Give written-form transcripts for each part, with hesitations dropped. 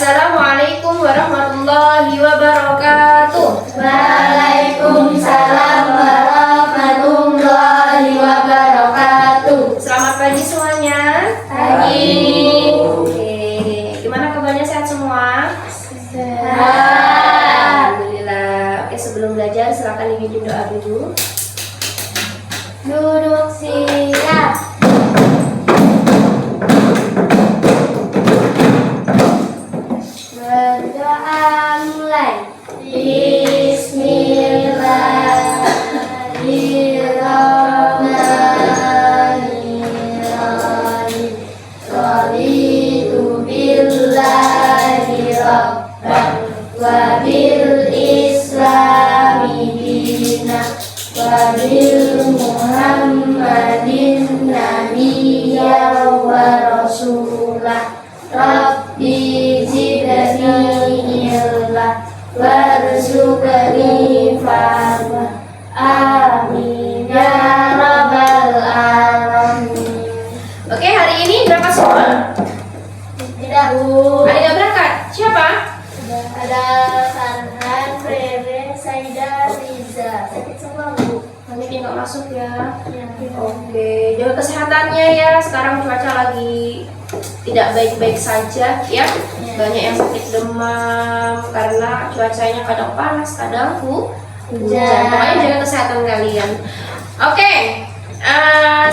Assalamualaikum warahmatullahi wabarakatuh. Waalaikumsalam warahmatullahi wabarakatuh. Selamat pagi semuanya. Pagi. Oke, gimana kabarnya, sehat semua? Sehat. Alhamdulillah. Oke, sebelum belajar silakan dibimbing doa dulu. Duduk siap. Berdoa mulai. Bismillahirrahmanirrahim. Sholitu billahi rabban wa bil islami dina wa bil muhammadin nabiyya wa rasulah. Rabbi zidni ilma warzuqni fahma. Amin ya rabbal alamin. Oke, hari ini berangkat sekolah? Tidak, Bu. Ada yang berangkat? Siapa? Ada Farhan, Rere, Saida, Riza. Sakit semua, Bu. Nanti dia nggak masuk ya. Ya. Oke, jaga kesehatannya ya. Sekarang cuaca lagi tidak baik-baik saja ya. Banyak yang sakit demam karena cuacanya kadang panas, kadang hujan. Pokoknya jaga kesehatan kalian. Oke,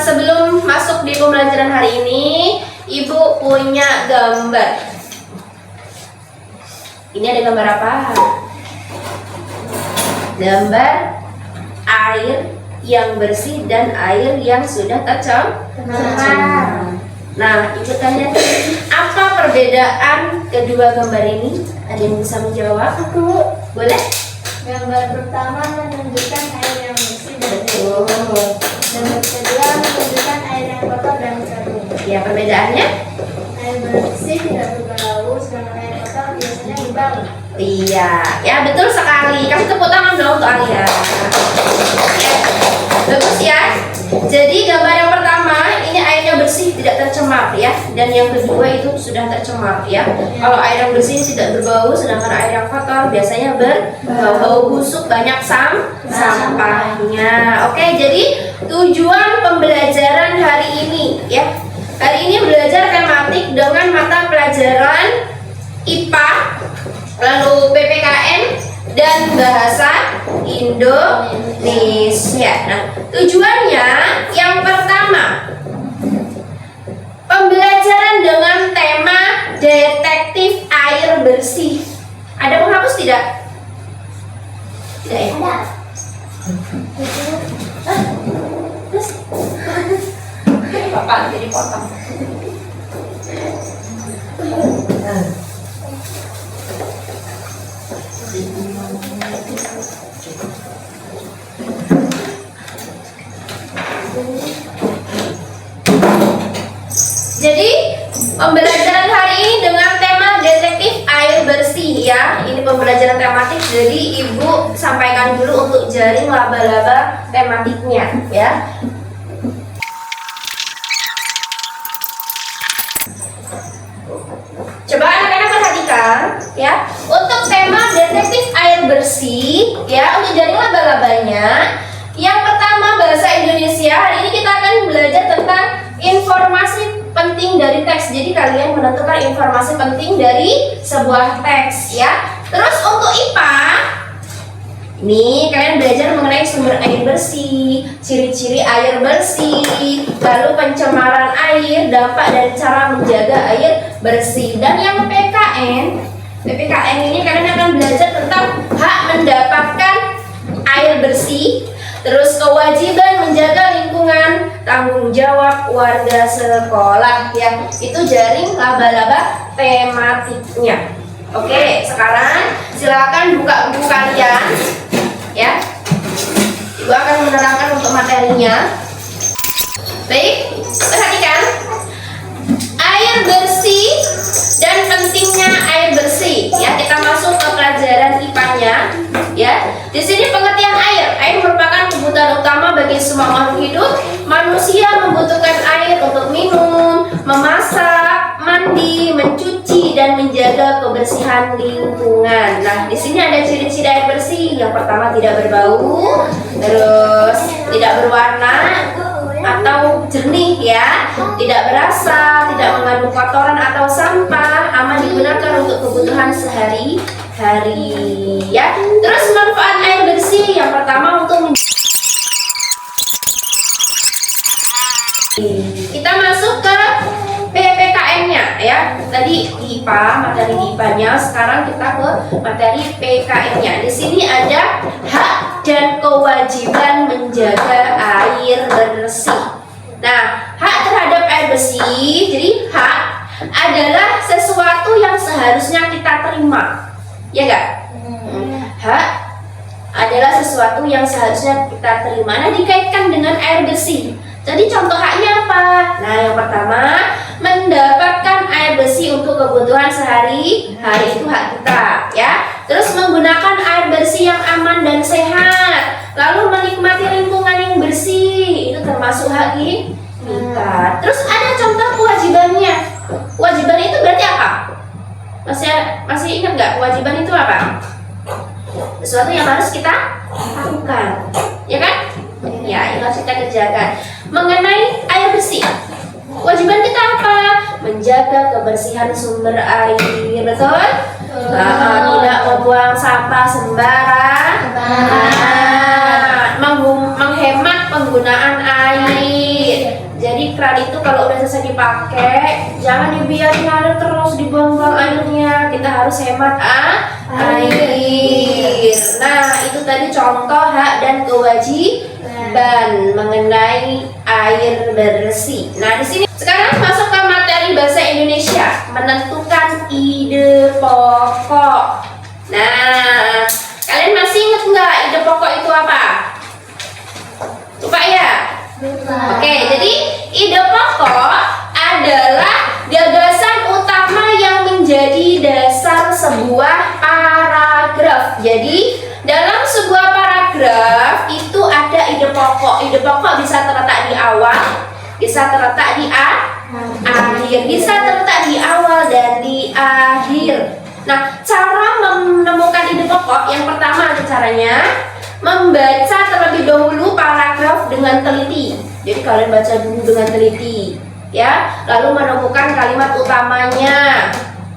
sebelum masuk di pembelajaran hari ini, Ibu punya gambar. Ini ada gambar apa? Gambar air yang bersih dan air yang sudah tercemar. Nah, Ibu tanya, apa perbedaan kedua gambar ini? Ada yang bisa menjawab? Aku. Boleh? Gambar pertama menunjukkan air yang bersih dan Betul. Gambar kedua menunjukkan air yang kotor dan kering. Ya, perbedaannya? Air bersih tidak berbau, sedangkan air kotor biasanya berbau. Iya, ya betul sekali. Kasih tepuk tangan dong untuk Alia. Ya, bagus ya. Jadi gambar yang pertama ini airnya bersih tidak tercemar ya, dan yang kedua itu sudah tercemar ya. Kalau air yang bersih tidak berbau, sedangkan air yang kotor biasanya berbau busuk, banyak sampahnya. Oke, jadi tujuan pembelajaran hari ini ya. Hari ini belajar tematik dengan mata pelajaran IPA, lalu PPKN dan bahasa Indonesia. Nah, tujuannya yang pertama, pembelajaran dengan tema detektif air bersih. Ada penghapus tidak? Tidak ya? Ada. Terus? Apa jadi potong? Jadi pembelajaran hari ini dengan tema detektif air bersih ya. Ini pembelajaran tematik, jadi Ibu sampaikan dulu untuk jaring laba-laba tematiknya ya. Coba anak-anak perhatikan ya. Untuk tema detektif air bersih ya, untuk jaring laba-labanya, yang pertama bahasa Indonesia. Hari ini kita akan belajar tentang informasi penting dari teks. Jadi kalian menentukan informasi penting dari sebuah teks ya. Terus untuk IPA, ini kalian belajar mengenai sumber air bersih, ciri-ciri air bersih, lalu pencemaran air, dampak dan cara menjaga air bersih. Dan yang PPKN ini kalian akan belajar tentang hak mendapatkan air bersih, terus kewajiban menjaga lingkungan, tanggung jawab warga sekolah ya. Itu jaring laba-laba tematiknya. Oke, sekarang silakan buka buku kalian ya. Ibu akan menerangkan untuk materinya. Baik, perhatikan. Air bersih dan pentingnya air bersih ya. Kita masuk ke pelajaran IPA-nya ya. Di sini pengertian air. Air merupakan kebutuhan utama bagi semua makhluk hidup. Manusia membutuhkan air untuk minum, memasak, mandi, mencuci, dan menjaga kebersihan lingkungan. Nah, di sini ada ciri-ciri air bersih. Yang pertama, tidak berbau, terus tidak berwarna atau jernih ya, tidak berasa, tidak mengandung kotoran atau sampah, aman digunakan untuk kebutuhan sehari-hari ya. Terus manfaat air bersih yang pertama untuk kita masuk ke PPKN-nya ya. Tadi IPA, materi di IPA-nya, sekarang kita ke materi PKN-nya. Di sini ada hak dan kewajiban menjaga air bersih. Nah, hak terhadap air bersih, jadi hak adalah sesuatu yang seharusnya kita terima. Ya enggak? Hak adalah sesuatu yang seharusnya kita terima. Nah, dikaitkan dengan air bersih. Jadi contoh haknya apa? Nah, yang pertama, mendapatkan air bersih untuk kebutuhan sehari-hari, itu hak kita ya. Terus menggunakan air bersih yang aman dan sehat. Lalu menikmati lingkungan yang bersih, itu termasuk hak kita. Terus ada contoh kewajibannya. Kewajiban itu berarti apa? Masih ingat nggak kewajiban itu apa? Sesuatu yang harus kita lakukan, ya kan? Ya, yang harus kita kerjakan. Mengenai air bersih, kewajiban kita apa? Menjaga kebersihan sumber air, betul? Tidak membuang sampah sembarangan, menghemat penggunaan air. Jadi keran itu kalau udah selesai dipakai, jangan dibiarin ngalir terus, dibuang-buang airnya. Kita harus hemat air. Nah, itu tadi contoh hak dan kewajiban mengenai air bersih. Nah, di sini sekarang masuk ke materi bahasa Indonesia, menentukan ide pokok. Nah, kalian masih ingat nggak ide pokok itu apa? Lupa ya? Oke, jadi ide pokok adalah gagasan utama yang menjadi dasar sebuah paragraf. Jadi dalam sebuah paragraf itu ada ide pokok. Ide pokok bisa terletak di awal, bisa terletak di akhir, bisa terletak di awal dan di akhir. Nah, cara menemukan ide pokok yang pertama caranya membaca terlebih dahulu paragraf dengan teliti. Jadi kalian baca dulu dengan teliti, ya. Lalu menemukan kalimat utamanya,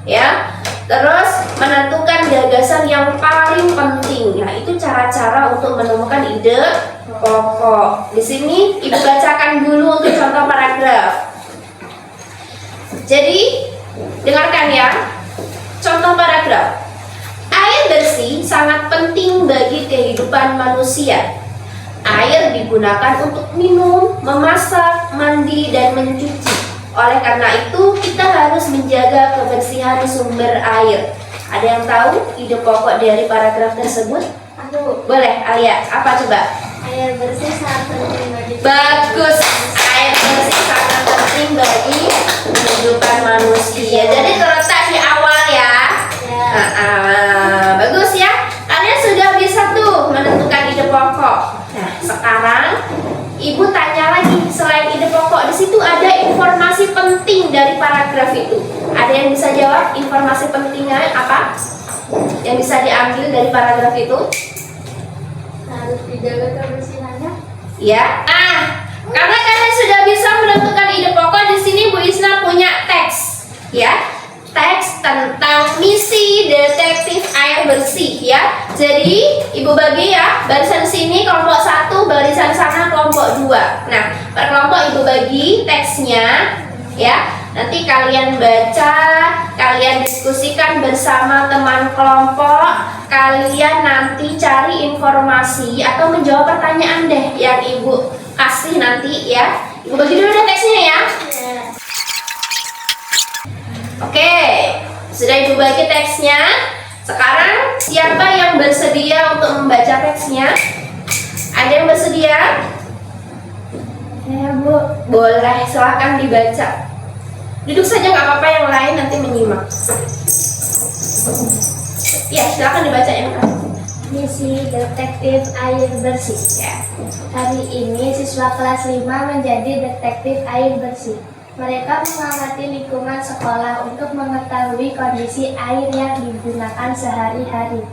ya. Terus menentukan gagasan yang paling penting. Nah, itu cara-cara untuk menemukan ide pokok. Di sini Ibu bacakan dulu untuk contoh paragraf. Jadi dengarkan ya. Contoh paragraf. Air bersih sangat penting bagi kehidupan manusia. Air digunakan untuk minum, memasak, mandi, dan mencuci. Oleh karena itu, kita harus menjaga kebersihan sumber air. Ada yang tahu ide pokok dari paragraf tersebut? Aku. Boleh, Alia. Apa coba? Air bersih sangat penting bagi Bagus. Air bersih sangat penting bagi kehidupan manusia. Jadi terletak di awal ya. Bagus ya. Kalian sudah bisa tuh menentukan ide pokok. Nah, sekarang Ibu tanya lagi, selain ide pokok, di situ ada informasi penting dari paragraf itu. Ada yang bisa jawab informasi pentingnya apa? Yang bisa diambil dari paragraf itu? Harus dijaga kebersihannya. Ya. Karena kalian sudah bisa menentukan ide pokok, di sini Bu Isna punya teks, ya. Teks tentang misi detektif air bersih ya. Jadi Ibu bagi ya, barisan sini kelompok 1, barisan sana kelompok 2. Nah, per kelompok Ibu bagi teksnya ya. Nanti kalian baca, kalian diskusikan bersama teman kelompok. Kalian nanti cari informasi atau menjawab pertanyaan deh yang Ibu kasih nanti ya. Ibu bagi dulu deh teksnya ya. Oke, sudah Ibu bagi teksnya. Sekarang siapa yang bersedia untuk membaca teksnya? Ada yang bersedia? Ya Bu, boleh, silahkan dibaca. Duduk saja nggak apa-apa, yang lain nanti menyimak. Ya, silahkan dibaca yang Misi detektif air bersih. ya. Hari ini siswa kelas 5 menjadi detektif air bersih. Mereka mengamati lingkungan sekolah untuk mengetahui kondisi air yang digunakan sehari-hari.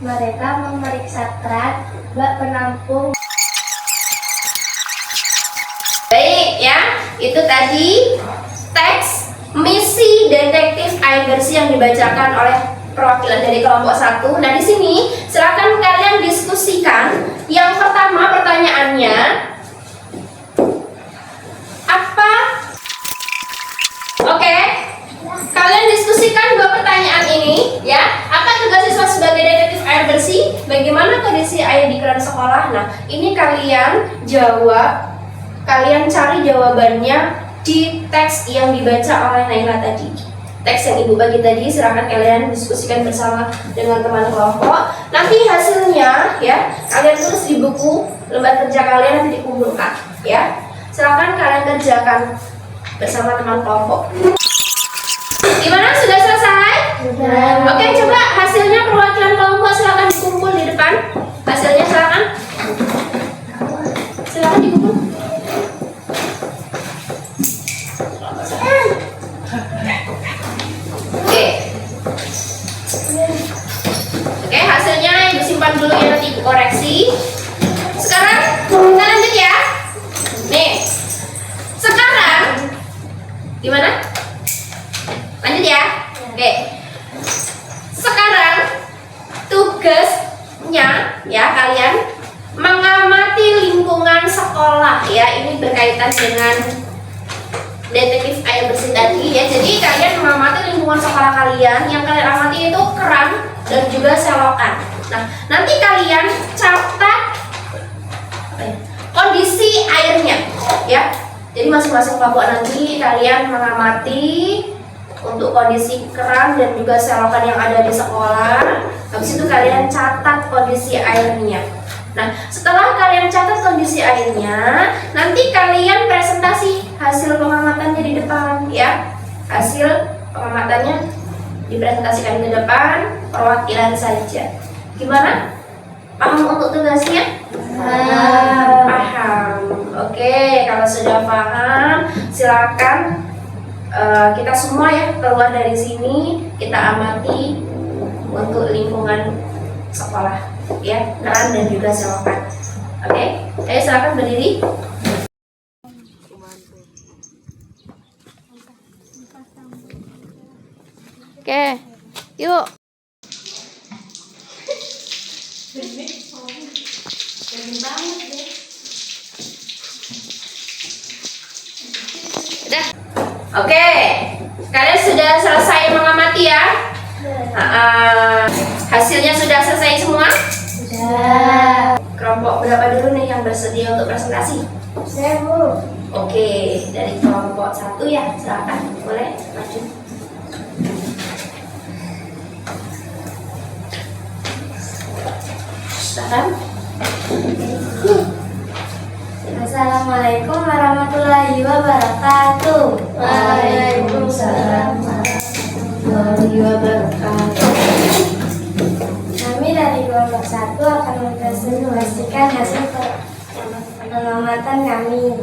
Mereka memeriksa keran, bak penampung. Baik ya, itu tadi teks misi detektif air bersih yang dibacakan oleh perwakilan dari kelompok 1. Nah, di sini silakan kalian diskusikan. Yang pertama pertanyaannya, apa? Oke, kalian diskusikan dua pertanyaan ini ya. Apa tugas siswa sebagai detektif air bersih? Bagaimana kondisi air di keran sekolah? Nah, ini kalian jawab. Kalian cari jawabannya di teks yang dibaca oleh Naila tadi. Teks yang Ibu bagi tadi silakan kalian diskusikan bersama dengan teman kelompok. Nanti hasilnya ya kalian tulis di buku lembar kerja kalian, nanti dikumpulkan ya. Silakan kalian kerjakan bersama teman kelompok. Gimana, sudah selesai? Sudah. Oke, coba hasilnya perwakilan kelompok silakan dikumpul di depan. Hasilnya silakan. Silakan dikumpul. Oke, hasilnya Ibu simpan dulu ya, nanti Ibu koreksi. Sekarang kita lanjut ya. Nih, sekarang gimana? Lanjut ya. Oke. Sekarang tugasnya ya kalian mengamati lingkungan sekolah ya. Ini berkaitan dengan detektif air bersih tadi ya. Jadi kalian mengamati lingkungan sekolah kalian. Yang kalian amati itu keran dan juga selokan. Nah, nanti kalian catat kondisi airnya ya. Jadi masing-masing kelompok nanti kalian mengamati untuk kondisi keran dan juga selokan yang ada di sekolah. Habis itu kalian catat kondisi airnya. Nah, setelah kalian catat kondisi airnya, nanti kalian presentasi hasil pengamatannya di depan ya. Hasil pengamatannya dipresentasikan di depan perwakilan saja. Gimana? Paham untuk tugasnya? Paham. Oke, kalau sudah paham, silakan kita semua ya keluar dari sini, kita amati untuk lingkungan sekolah ya, keran dan juga selokan. Oke, ayo silakan berdiri. Oke, yuk. Udah. Oke, kalian sudah selesai mengamati ya? Hasilnya sudah selesai semua? Sudah. Kelompok berapa dulu nih yang bersedia untuk presentasi? Saya, Bu. Oke, dari kelompok 1 ya, silakan boleh maju. Silakan. Assalamualaikum warahmatullahi wabarakatuh. Waalaikumsalam warahmatullahi wabarakatuh. Kami dari kelompok 1 akan mempresentasikan hasil pengamatan kami.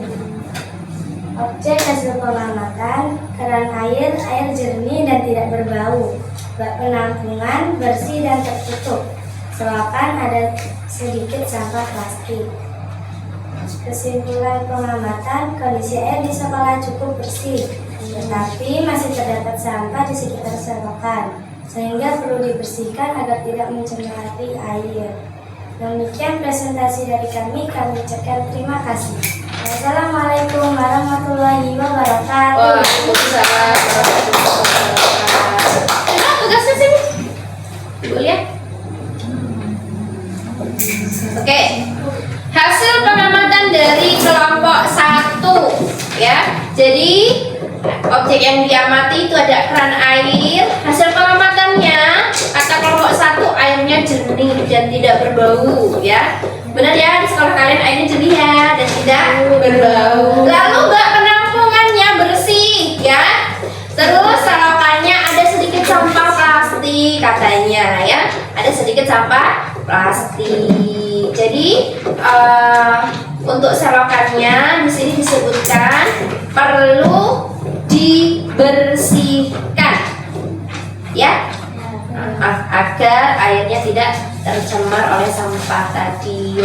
Objek hasil pengamatan: keran air jernih dan tidak berbau. Bak penampungan bersih dan tertutup. Selokan ada sedikit sampah plastik. Kesimpulan pengamatan: kondisi air di sekolah cukup bersih, tetapi masih terdapat sampah di sekitar selokan, sehingga perlu dibersihkan agar tidak mencemari air. Demikian presentasi dari kami ucapkan terima kasih. Wassalamualaikum warahmatullahi wabarakatuh. Waalaikumsalam warahmatullahi wabarakatuh. Nah, tugasnya sini. Ibu lihat. Oke. Hasil pengamatan dari kelompok 1 ya. Jadi objek yang diamati itu ada keran air. Hasil pengamatannya kata kelompok 1 airnya jernih dan tidak berbau ya. Benar ya, di sekolah kalian airnya jernih ya dan tidak berbau. Lalu bak penampungannya bersih ya. Terus selokannya ada sedikit sampah plastik katanya ya. Ada sedikit sampah plastik. Jadi untuk selokannya di sini disebutkan perlu dibersihkan. Ya, agar airnya tidak tercemar oleh sampah tadi.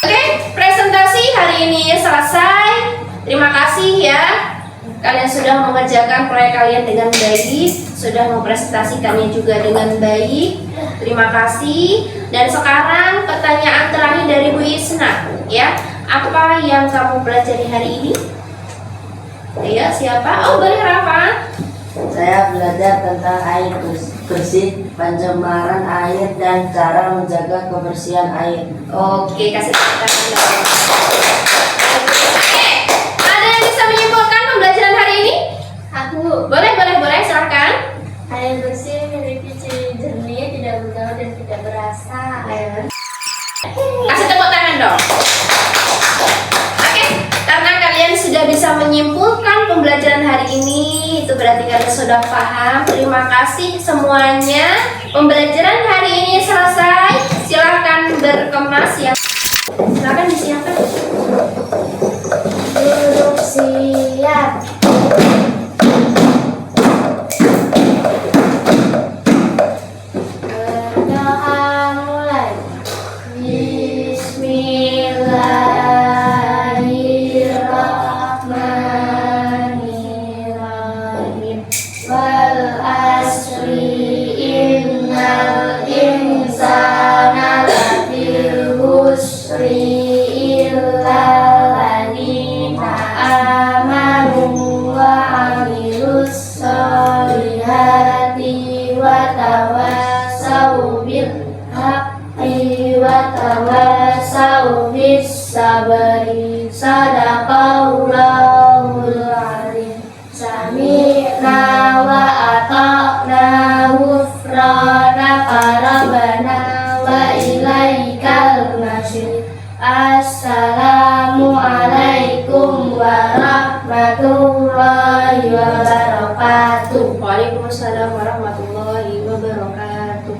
Oke, presentasi hari ini selesai. Terima kasih ya. Kalian sudah mengerjakan proyek kalian dengan baik, sudah mempresentasikannya juga dengan baik. Terima kasih. Dan sekarang pertanyaan terakhir dari Bu Isna, ya. Apa yang kamu pelajari hari ini? Ya, siapa? Oh, boleh Rafa. Saya belajar tentang air bersih, pencemaran air, dan cara menjaga kebersihan air. Oke, kasih tepuk tangan dong. Oke, ada yang bisa menyimpulkan pembelajaran hari ini? Aku. Boleh, silahkan. Air bersih memiliki ciri jernih, tidak bergaul dan tidak berasa. Kasih tepuk tangan dong. Oke, karena kalian sudah bisa menyimpulkan pembelajaran hari ini, itu berarti kalian sudah paham. Terima kasih semuanya. Pembelajaran hari ini selesai. Silakan berkemas ya. Silakan disiapkan. Duduk siap. Berdoa mulai. Bismillahirrahmanirrahim. Wal asri innal insana lafi khusri illa alladziina amanu wa amilus solihati wa tawassaw bil haqqi wa tawassaw bis sabri. Sadaqallahul azim. Sami'na wa ata'na ghufranaka rabbana wa ilaikal masir. Assalamu alaikum warahmatullahi wabarakatuh. Waalaikumsalam warahmatullahi wabarakatuh.